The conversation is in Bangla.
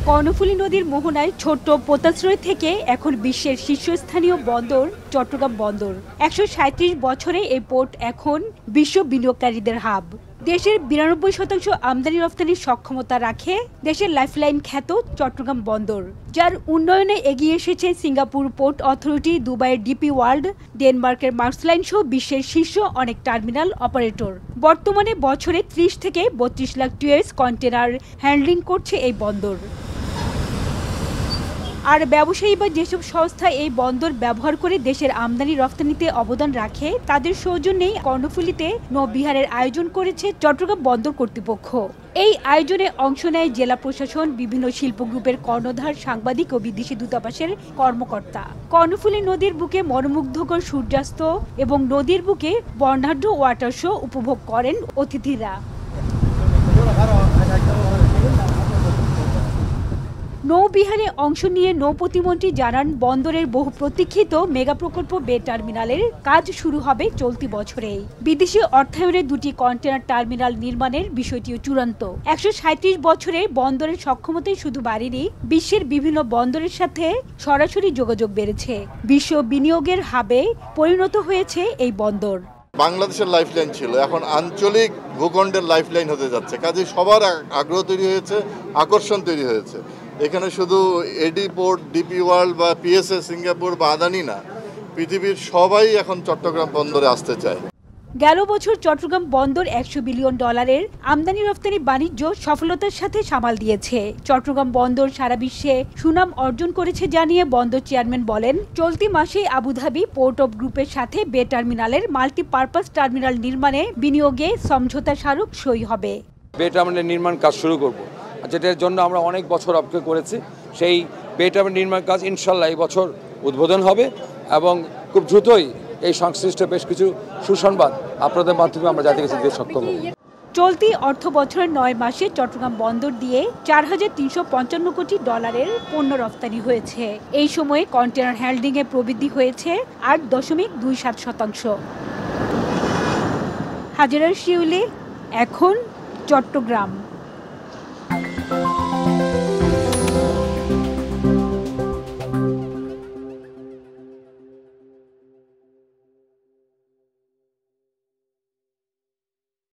কর্ণফুলী নদীর মোহনায় ছোট্ট পোতাশ্রয় থেকে এখন বিশ্বের শীর্ষস্থানীয় বন্দর চট্টগ্রাম বন্দর। ১৩৭ বছরে এই পোর্ট এখন বিশ্ব বিনিয়োগকারীদের হাব। দেশের ৯২% আমদানি রফতানির সক্ষমতা রাখে দেশের লাইফলাইন খ্যাত চট্টগ্রাম বন্দর, যার উন্নয়নে এগিয়ে এসেছে সিঙ্গাপুর পোর্ট অথরিটি, দুবাইয়ের ডিপি ওয়ার্ল্ড, ডেনমার্কের মার্কসলাইন সহ বিশ্বের শীর্ষ অনেক টার্মিনাল অপারেটর। বর্তমানে বছরে ৩০ থেকে ৩২ লাখ টিএস কন্টেনার হ্যান্ডলিং করছে এই বন্দর। আর ব্যবসায়ী বা যেসব সংস্থা এই বন্দর ব্যবহার করে দেশের আমদানি রফতানিতে অবদান রাখে, তাদের সৌজন্যেই কর্ণফুলীতে নৌবিহারের আয়োজন করেছে চট্টগ্রাম বন্দর কর্তৃপক্ষ। এই আয়োজনে অংশ নেয় জেলা প্রশাসন, বিভিন্ন শিল্প গ্রুপের কর্ণধার, সাংবাদিক ও বিদেশি দূতাবাসের কর্মকর্তা। কর্ণফুলী নদীর বুকে মনোমুগ্ধকর সূর্যাস্ত এবং নদীর বুকে বর্ণাঢ্য ওয়াটার শো উপভোগ করেন অতিথিরা। নৌবিহারে অংশ নিয়ে নৌ প্রতিমন্ত্রী জানান, বন্দরের বহু প্রতীক্ষিত মেগা প্রকল্প বে টার্মিনালের কাজ শুরু হবে চলতি বছরেই। বিদেশি অর্থায়নে দুটি কন্টেনার টার্মিনাল নির্মাণের বিষয়টিও চূড়ান্ত। ১৩৭ বছরে বন্দরের সক্ষমতাই শুধু বাড়েনি, বিশ্বের বিভিন্ন বন্দরের সাথে সরাসরি যোগাযোগ বেড়েছে। বিশ্ব বিনিয়োগের হাবে পরিণত হয়েছে এই বন্দর। বাংলাদেশের লাইফলাইন ছিল, এখন আঞ্চলিক ভূখণ্ডের লাইফলাইন হতে যাচ্ছে। কাজে সবার আগ্রহ তৈরি হয়েছে, আকর্ষণ তৈরি হয়েছে। এখানে শুধু এডি পোর্ট, ডিপি ওয়ার্ল্ড বা পিএসএ সিঙ্গাপুর বা আদানি না, পৃথিবীর সবাই এখন চট্টগ্রাম বন্দরে আসতে চায়। গেল বছর চট্টগ্রাম বন্দর $১০০ বিলিয়ন আমদানি রফতানি বাণিজ্য সফলতার সাথে সামাল দিয়েছে। চট্টগ্রাম বন্দর সারা বিশ্বে সুনাম অর্জন করেছে জানিয়ে বন্দর চেয়ারম্যান বলেন, চলতি মাসে আবুধাবি পোর্ট অব গ্রুপের সাথে বে টার্মিনালের মাল্টিপারপাস টার্মিনাল নির্মাণে বিনিয়োগে সমঝোতা স্মারক সই হবে। বে টার্মিনাল নির্মাণ কাজ শুরু করব, যেটার জন্য আমরা অনেক বছর অপেক্ষা করেছি। সেই বে টার্মিনাল নির্মাণ কাজ ইনশাল্লাহ এই বছর উদ্বোধন হবে এবং খুব দ্রুতই এই সংশ্লিষ্ট বেশ কিছু সুসংবাদ আপনাদের মাধ্যমে আমরা জাতিকে দিতে সক্ষম হব। চলতি অর্থ বছরের ৯ মাসে চট্টগ্রাম বন্দর দিয়ে $৪,৩৫৫ কোটি পণ্য রফতানি হয়েছে। এই সময়ে কন্টেনার হ্যান্ডলিংয়ে প্রবৃদ্ধি হয়েছে ৮.২৭%। হাজেরা শিউলি, এখন চট্টগ্রাম।